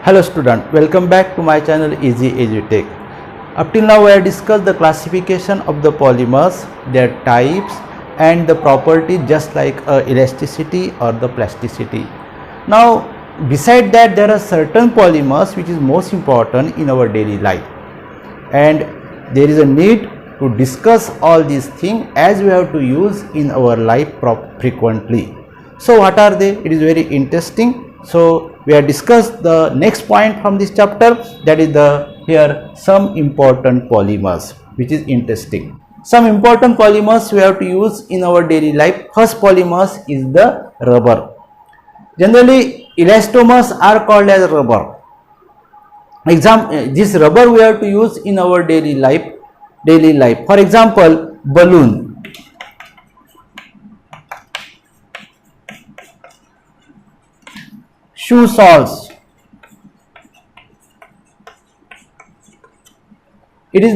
Hello student, welcome back to my channel Easy EduTech. Up till now we have discussed the classification of the polymers, their types and the property just like elasticity or the plasticity. Now beside that there are certain polymers which is most important in our daily life, and there is a need to discuss all these things as we have to use in our life frequently. So what are they? It is very interesting. So we have discussed the next point from this chapter, that is here some important polymers which is interesting. Some important polymers we have to use in our daily life. First polymers is the rubber. Generally elastomers are called as rubber. This rubber we have to use in our daily life. For example, balloon. Shoe soles. It is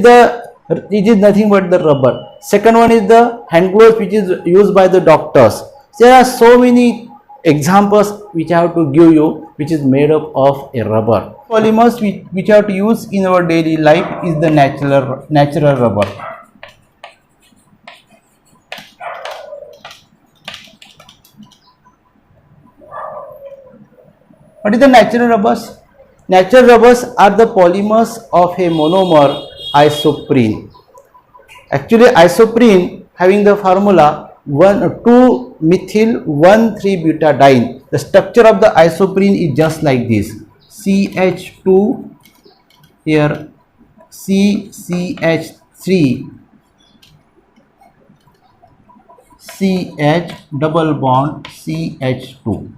nothing but the rubber. Second one is the hand gloves which is used by the doctors. There are so many examples which I have to give you which is made up of a rubber. Polymers which I have to use in our daily life is the natural rubber. What is the natural rubbers? Natural rubbers are the polymers of a monomer isoprene. Actually isoprene having the formula 2-methyl-1,3-butadiene. The structure of the isoprene is just like this. CH2 here, CCH3, CH double bond CH2.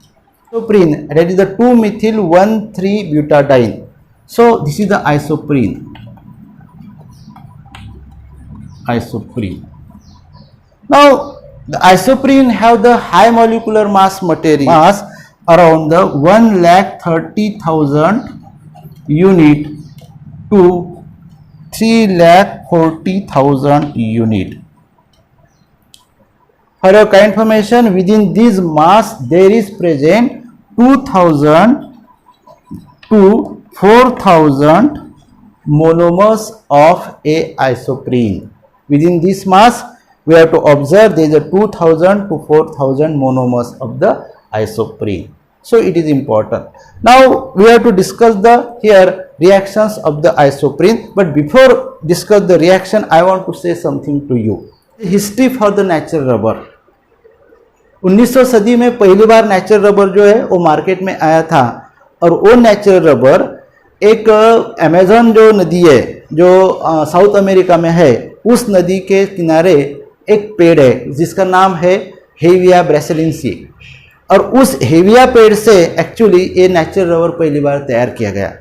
Isoprene, that is the 2-methyl-1,3-butadiene. So this is the isoprene. Now the isoprene have the high molecular mass around the 1,30,000 unit to 3,40,000 unit. For your kind information, within this mass there is present 2,000 to 4,000 monomers of a isoprene. Within this mass we have to observe there is a 2,000 to 4,000 monomers of the isoprene. So it is important. Now we have to discuss the reactions of the isoprene, but before discuss the reaction I want to say something to you. History for the natural rubber. 1900 सदी में पहली बार natural rubber जो है वो market में आया था, और वो नेचुरल रबर एक अमेज़न जो नदी है जो साउथ अमेरिका में है, उस नदी के किनारे एक पेड़ है जिसका नाम है हेविया ब्रासिलिनेसी, और उस हेविया पेड़ से एक्चुअली ये नेचुरल रबर पहली बार तैयार किया गया.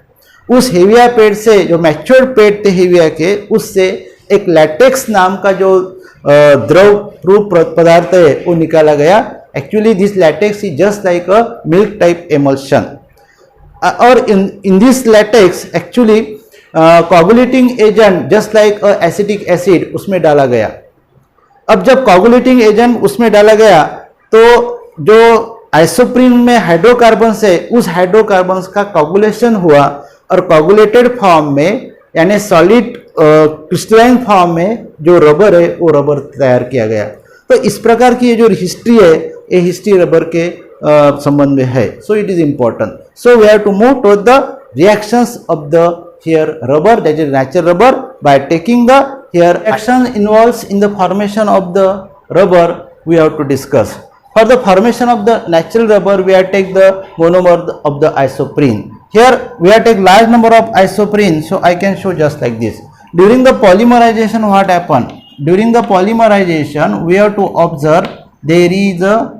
उस हेविया पेड़ से जो मैच्योर्ड पेड़ थे हेविया के, उससे एक लैटेक्स नाम का जो द्रव रूप पदार्थ है वो निकाला गया. Actually this latex is just like a milk type emulsion, और in this latex actually coagulating agent just like a acetic acid उसमें डाला गया. अब जब कोगुलेटिंग एजेंट उसमें डाला गया तो जो आइसोप्रीन में हाइड्रोकार्बन्स है उस हाइड्रोकार्बन्स का कोगुलेशन हुआ, और कोगुलेटेड फॉर्म में यानी सॉलिड क्रिस्टलाइन फॉर्म में जो रबर है वो रबर तैयार किया गया. तो इस प्रकार की ये जो हिस्ट्री है ये हिस्ट्री रबर के संबंध में है. So it is important. So we have to move to the reactions of the rubber, that is natural rubber, by taking the action involves in the formation of the rubber we have to discuss. For the formation of the natural rubber we have take the monomer of the isoprene. Here we have take large number of isoprene, so I can show just like this. During the polymerization what happened? During the polymerization we have to observe there is a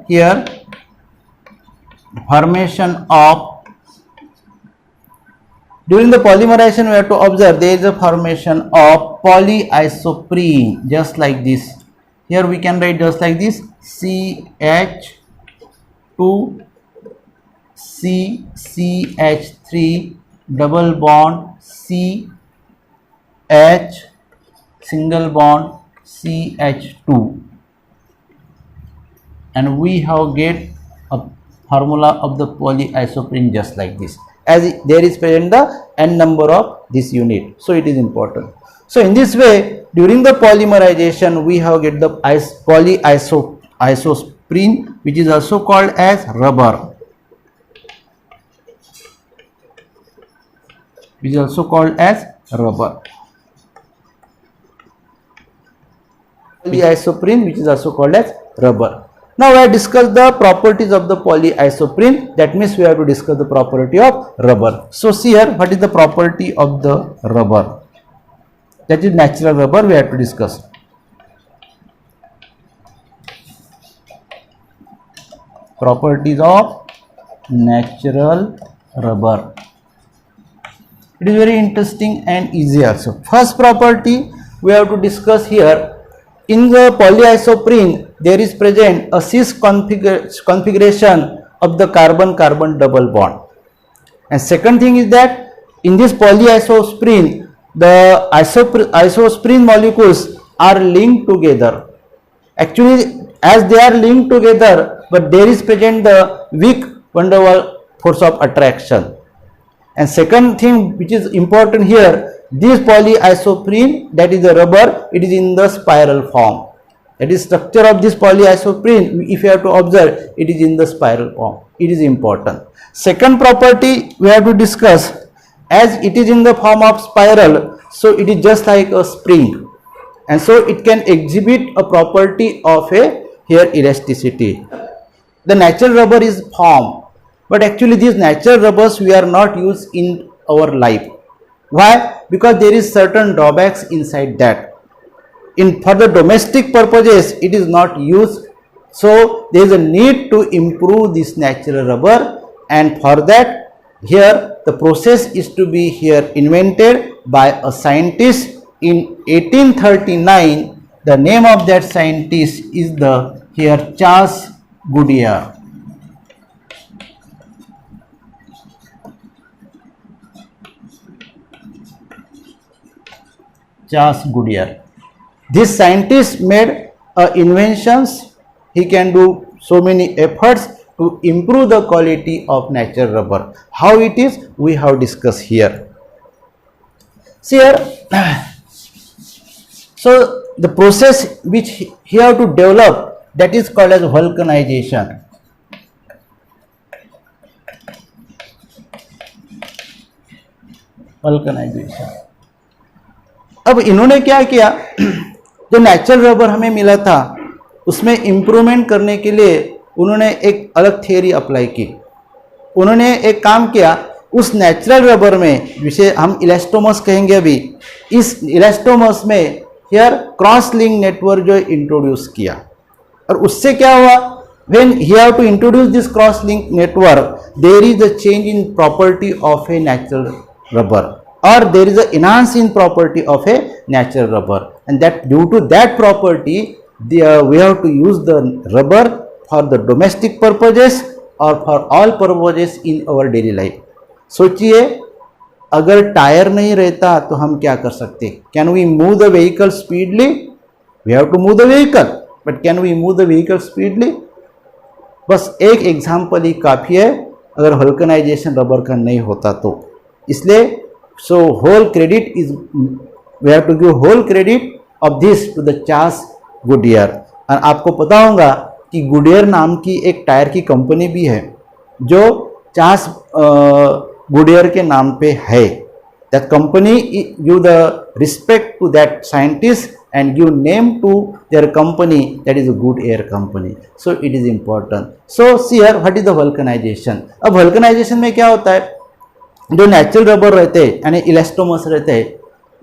formation of. During the polymerization we have to observe there is a formation of polyisoprene just like this. Here we can write just like this, CH2 CCH3 double bond CH single bond CH2, and we have get a formula of the polyisoprene just like this. as there is present the n number of this unit. So it is important. So in this way, during the polymerization, we have get the polyisoprene, which is also called as rubber, which is also called as rubber. Polyisoprene, which is also called as rubber. Now I discuss the properties of the polyisoprene. That means we have to discuss the property of rubber. So see here, what is the property of the rubber? That is natural rubber we have to discuss. Properties of natural rubber. It is very interesting and easy also. First property we have to discuss here. In the polyisoprene, there is present a cis configuration of the carbon-carbon double bond. And second thing is that in this polyisoprene, the isoprene molecules are linked together. Actually, as they are linked together, but there is present the weak van der Waals force of attraction. And second thing which is important here, this polyisoprene, that is the rubber, it is in the spiral form. That is structure of this polyisoprene, if you have to observe, it is in the spiral form. It is important. Second property we have to discuss, as it is in the form of spiral, so it is just like a spring, and so it can exhibit a property of a here elasticity. The natural rubber is formed, but actually these natural rubbers we are not used in our life. Why? Because there is certain drawbacks inside that. For the domestic purposes, it is not used. So there is a need to improve this natural rubber, and for that, here the process is to be here invented by a scientist in 1839. The name of that scientist is the here Charles Goodyear. Charles Goodyear. This scientist made inventions. He can do so many efforts to improve the quality of natural rubber. How it is, we have discussed here. See here, so the process which he have to develop, that is called as vulcanization. Vulcanization. अब इन्होंने क्या किया, जो natural rubber हमें मिला था उसमें improvement करने के लिए उन्होंने एक अलग थियरी अप्लाई की. उन्होंने एक काम किया, उस नेचुरल रबर में, जिसे हम इलास्टोमस कहेंगे अभी, इस इलास्टोमस में हियर क्रॉस लिंक नेटवर्क जो इंट्रोड्यूस किया. और उससे क्या हुआ, when he have to introduce this cross link network, there is a change in property of a natural rubber, or there is a enhance in property of a natural rubber, and that due to that property we have to use the rubber for the domestic purposes or for all purposes in our daily life. सोचिए, अगर tyre नहीं रहता तो हम क्या कर सकते? Can we move the vehicle speedily? We have to move the vehicle, but can we move the vehicle speedily? बस एक एग्जाम्पल ही काफ़ी है, अगर वल्कनाइजेशन रबर का नहीं होता तो. इसलिए so whole credit is, we have to give whole credit of this to the Charles Goodyear. और आपको पता होगा कि गुडियर नाम की एक टायर की कंपनी भी है जो चार्ल्स गुडियर के नाम पे है. That company give the respect to that scientist and give name to their company, that is a Goodyear company. So it is important. So see here, what is the vulcanization? अब vulcanization में क्या होता है, जो natural rubber रहते हैं यानी इलास्टोमस रहते हैं,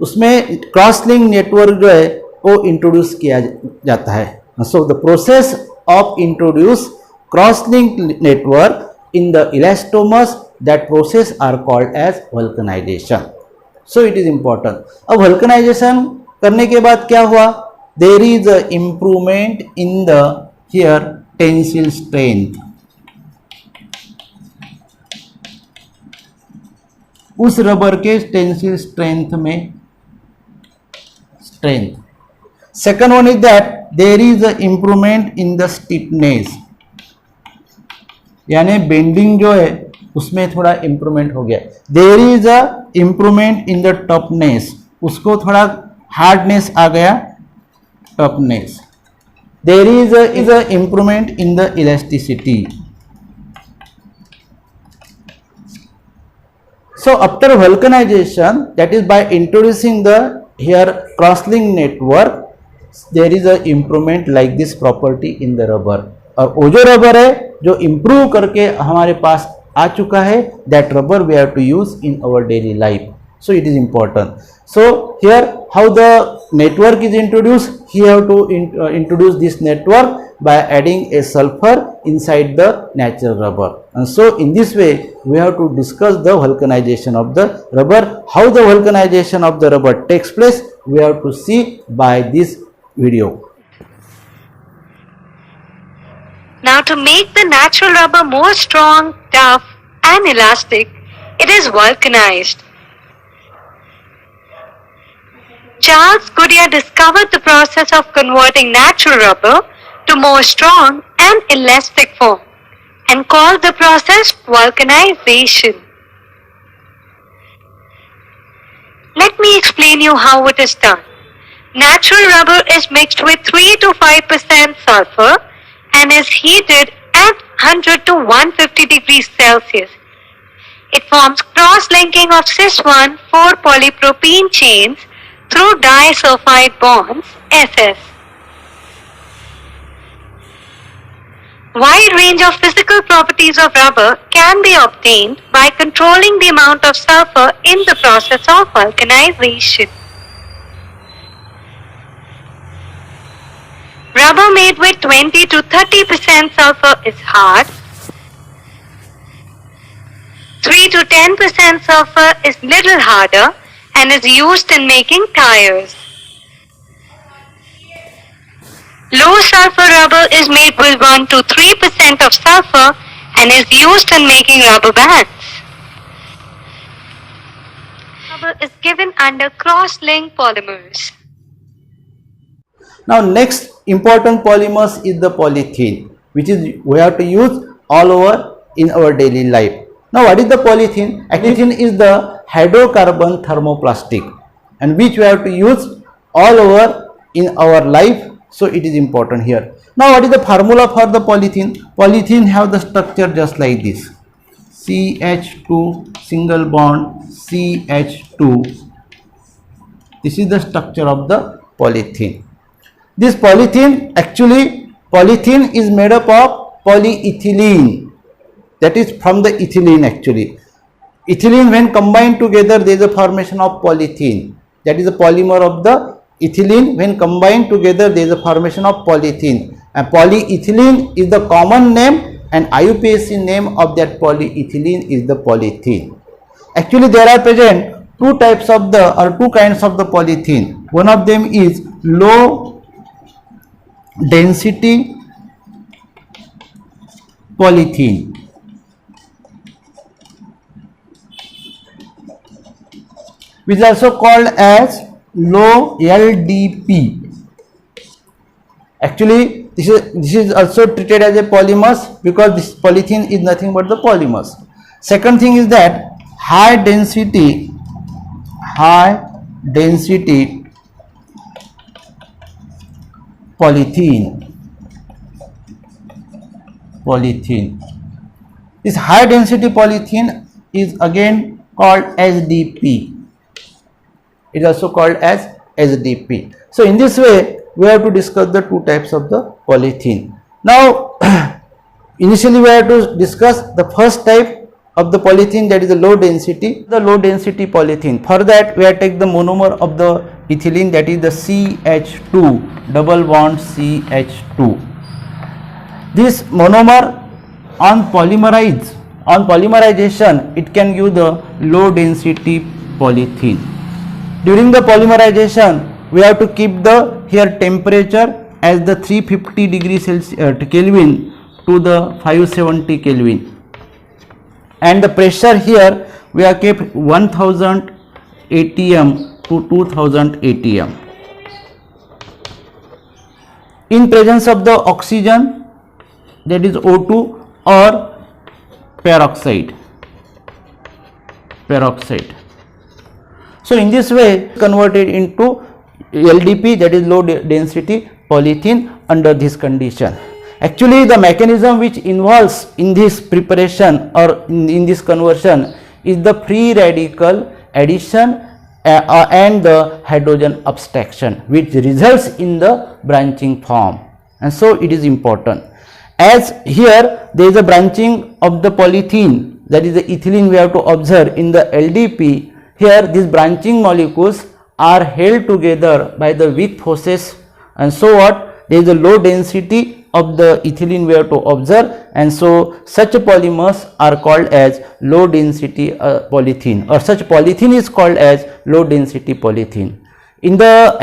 उसमें क्रॉस लिंक नेटवर्क जो है वो इंट्रोड्यूस किया जाता है. So the process of introduce cross link network in the elastomers, that process are called as vulcanization. So it is important. अब वल्कनाइजेशन करने के बाद क्या हुआ, there is a improvement in the here tensile strength. उस rubber के tensile strength में strength. Second one is that there is a improvement in the stiffness, यानी बेंडिंग जो है उसमें थोड़ा इम्प्रूवमेंट हो गया. There is a improvement in the toughness, उसको थोड़ा हार्डनेस आ गया, toughness. There is a improvement in the elasticity. So after vulcanization, that is by introducing the here cross-link network, there is a improvement like this property in the rubber. और वो जो rubber है जो improve करके हमारे पास आ चुका है, that rubber we have to use in our daily life. So it is important. So here how the network is introduced, here have to introduce this network by adding a sulfur inside the natural rubber. And so in this way we have to discuss the vulcanization of the rubber. How the vulcanization of the rubber takes place, we have to see by this video. Now to make the natural rubber more strong, tough and elastic, it is vulcanized. Charles Goodyear discovered the process of converting natural rubber to more strong and elastic form and called the process vulcanization. Let me explain you how it is done. Natural rubber is mixed with 3 to 5% sulfur and is heated at 100 to 150 degrees Celsius. It forms cross-linking of cis-1 4-polypropene chains through disulfide bonds, SS. Wide range of physical properties of rubber can be obtained by controlling the amount of sulfur in the process of vulcanization. Rubber made with 20 to 30% sulfur is hard. 3 to 10% sulfur is little harder and is used in making tires. Low sulfur rubber is made with 1 to 3% of sulfur and is used in making rubber bands. Rubber is given under cross-linked polymers. Now next important polymers is the polythene, which is we have to use all over in our daily life. Now what is the polythene? Polythene is the hydrocarbon thermoplastic and which we have to use all over in our life. So it is important here. Now what is the formula for the polythene? Polythene have the structure just like this. CH2 single bond CH2. This is the structure of the polythene. This polythene, actually polythene is made up of polyethylene, that is from the ethylene actually. Ethylene when combined together there is a formation of polythene, that is a polymer of the ethylene. When combined together there is a formation of polythene, and polyethylene is the common name and IUPAC name of that polyethylene is the polythene. Actually there are present two types of the or two kinds of the polythene. One of them is low density polythene. Which is also called as low LDP. Actually this is also treated as a polymers because this polythene is nothing but the polymers. Second thing is that high density polythene. This high density polythene is again called SDP. It is also called as SDP. So in this way we have to discuss the two types of the polythene. Now initially we have to discuss the first type of the polythene, that is the low density polythene. For that we have to take the monomer of the ethylene, that is the CH2 double bond CH2. This monomer on polymerization it can give the low density polythene. During the polymerization we have to keep the here temperature as the 350 degrees Kelvin to the 570 Kelvin, and the pressure here we have kept 1000 atm to 2000 atm. In presence of the oxygen, that is O2 or peroxide, peroxide. So in this way converted into LDP, that is low density polythene under this condition. Actually the mechanism which involves in this preparation or in this conversion is the free radical addition and the hydrogen abstraction, which results in the branching form, and so it is important. As here there is a branching of the polythene, that is the ethylene we have to observe in the LDP. Here these branching molecules are held together by the weak forces, and so what, there is a low density of the ethylene we have to observe, and so such polymers are called as low density polythene, or such polythene is called as low density polythene. In the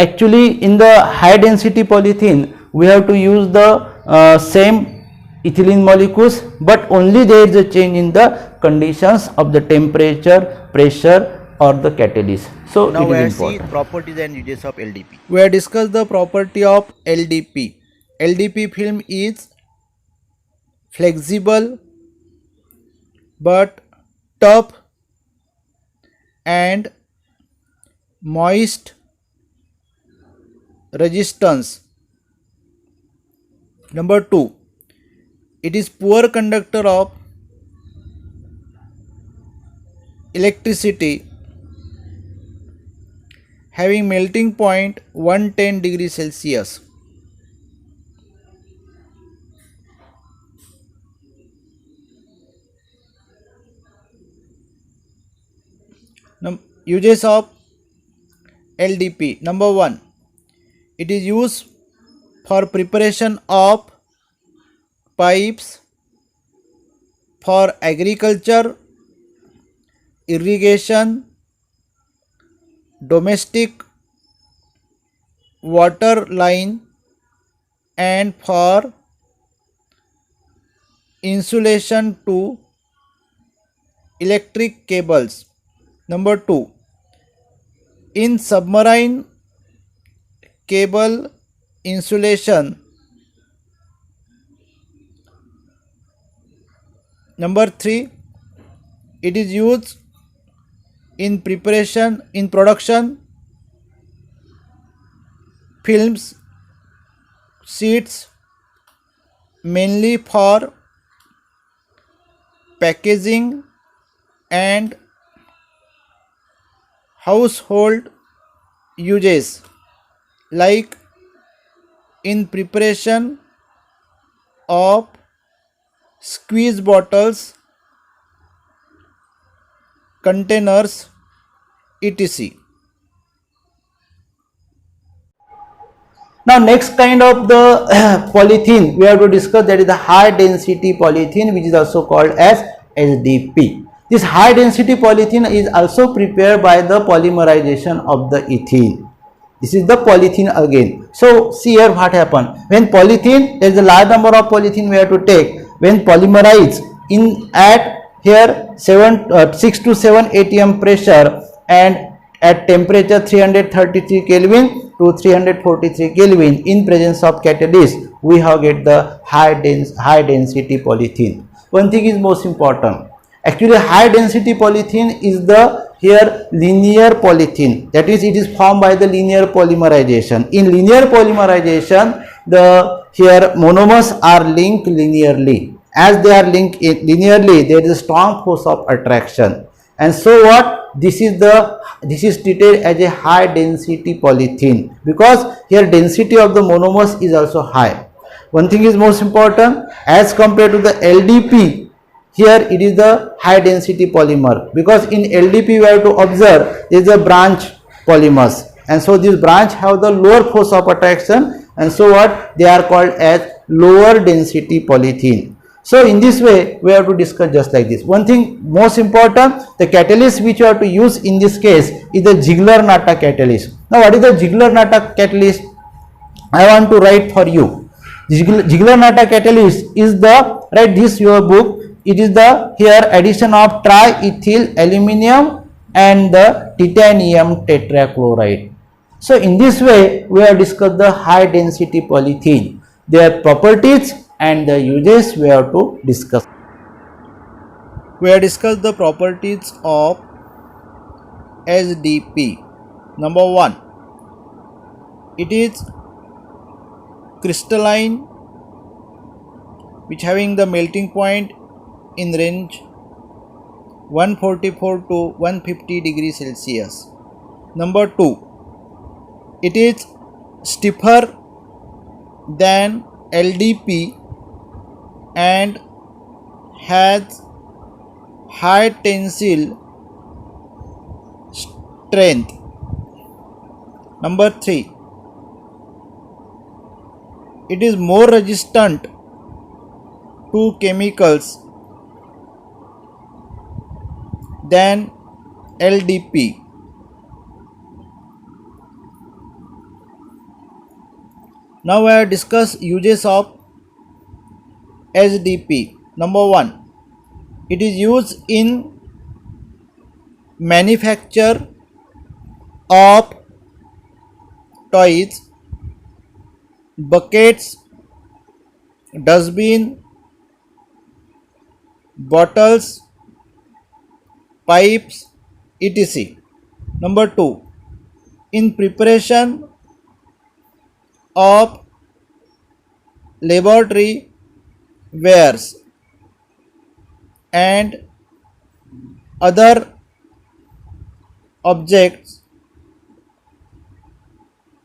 high density polythene we have to use the same ethylene molecules, but only there is a change in the conditions of the temperature, pressure or the catalyst. So Now it we is have seen important. properties and uses of LDP. We have discussed the property of LDP. LDP film is flexible but tough and moist resistance. Number 2, it is poor conductor of electricity, having melting point 110 degrees Celsius. Uses of LDP. Number 1, it is used for preparation of pipes for agriculture, irrigation, domestic water line, and for insulation to electric cables. Number 2, in submarine cable insulation. Number 3, it is used in production films sheets, mainly for packaging and household uses, like in preparation of squeeze bottles, containers, etc. Now next kind of the polythene we have to discuss, that is the high density polythene, which is also called as SDP. This high density polythene is also prepared by the polymerization of the ethene. This is the polythene again. So see here what happen. When polythene, there is a large number of polythene we have to take. When polymerized in at here 6 to 7 atm pressure and at temperature 333 Kelvin to 343 Kelvin in presence of catalyst, we have get the high density polythene. One thing is most important. Actually high density polythene is the here linear polythene, that is it is formed by the linear polymerization. In linear polymerization, the here monomers are linked linearly. As they are linked linearly, there is a strong force of attraction, and so what, this is treated as a high density polythene, because here density of the monomers is also high. One thing is most important, as compared to the LDP, here it is the high density polymer, because in LDP we have to observe there is a branch polymers, and so this branch have the lower force of attraction, and so what, they are called as lower density polythene. So in this way we have to discuss just like this. One thing most important, the catalyst which you have to use in this case is the Ziegler-Natta catalyst. Now what is the Ziegler-Natta catalyst? I want to write for you. Ziegler-Natta catalyst is the, write this your book, it is the here addition of triethyl aluminum and the titanium tetrachloride. So in this way we have discussed the high density polythene, their properties and the uses we have to discuss. We have discussed the properties of SDP. Number 1. It is crystalline, which having the melting point in range 144 to 150 degrees Celsius. Number 2. It is stiffer than LDP and has high tensile strength. Number 3. It is more resistant to chemicals than LDP. Now I will discuss uses of SDP. Number 1. It is used in manufacture of toys, buckets, dustbin, bottles, pipes, etc. Number 2. In preparation of laboratory wares and other objects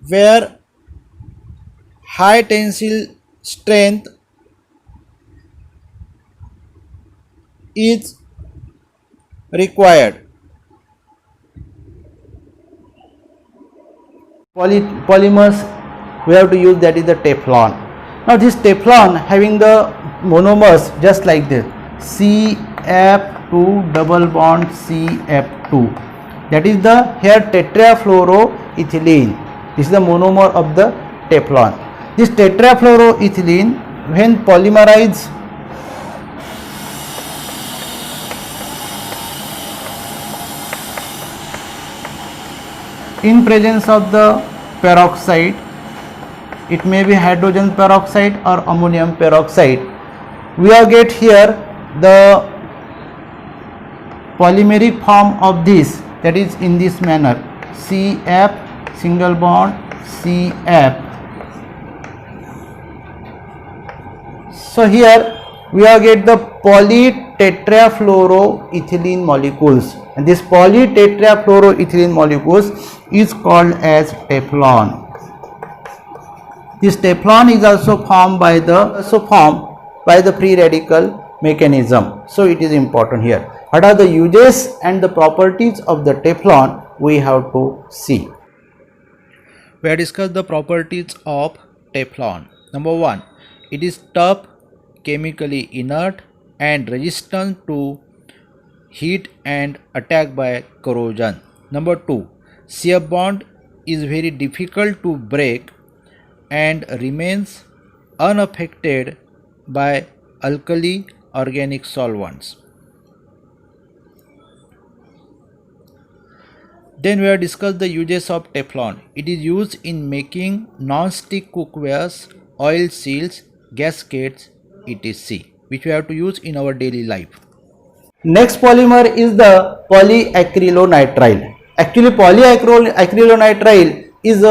where high tensile strength is required. Polymers we have to use, that is the Teflon. Now this Teflon having the monomers just like this, CF2 double bond CF2, that is the here tetrafluoroethylene. This is the monomer of the Teflon. This tetrafluoroethylene when polymerized in presence of the peroxide, it may be hydrogen peroxide or ammonium peroxide, we will get here the polymeric form of this, that is in this manner, CF single bond CF. So here we will get the polytetrafluoroethylene molecules, and this polytetrafluoroethylene molecules is called as Teflon. This Teflon is also formed by the free radical mechanism. So it is important here. What are the uses and the properties of the Teflon we have to see. We have discussed the properties of Teflon. Number 1. It is tough, chemically inert and resistant to heat and attack by corrosion. Number 2. CF bond is very difficult to break and remains unaffected by alkali organic solvents. Then we have discussed the uses of Teflon. It is used in making non-stick cookwares, oil seals, gaskets, etc., which we have to use in our daily life. Next polymer is the polyacrylonitrile. Actually polyacrylonitrile is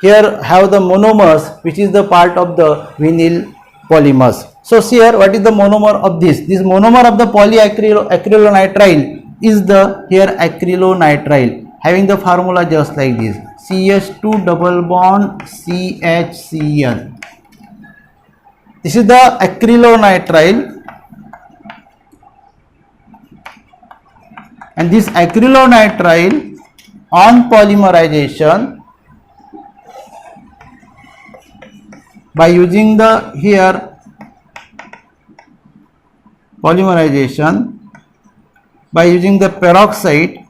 here have the monomers, which is the part of the vinyl polymers. So see here, what is the monomer of this? This monomer of the polyacrylonitrile is the here acrylonitrile, having the formula just like this, CH2 double bond CHCl. This is the acrylonitrile, and this acrylonitrile on polymerization by using the here polymerization by using the peroxide,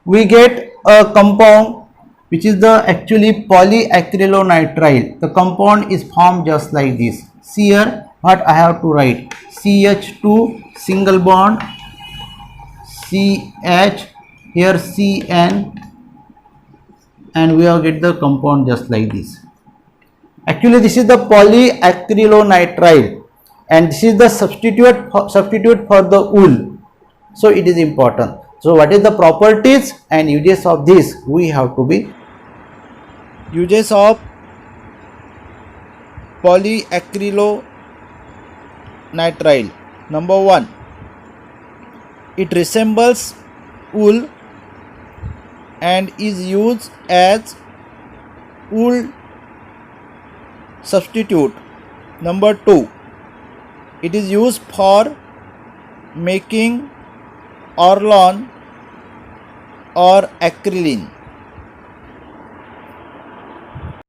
we get a compound which is the actually polyacrylonitrile. The compound is formed just like this. See here what I have to write, CH2 single bond CH, here CN, and we will get the compound just like this. Actually this is the polyacrylonitrile, and this is the substitute for the wool. So it is important. So what is the properties and uses of this? We have to be. Uses of polyacrylonitrile. Number 1. It resembles wool and is used as wool substitute. Number 2. It is used for making Orlon or acrylic.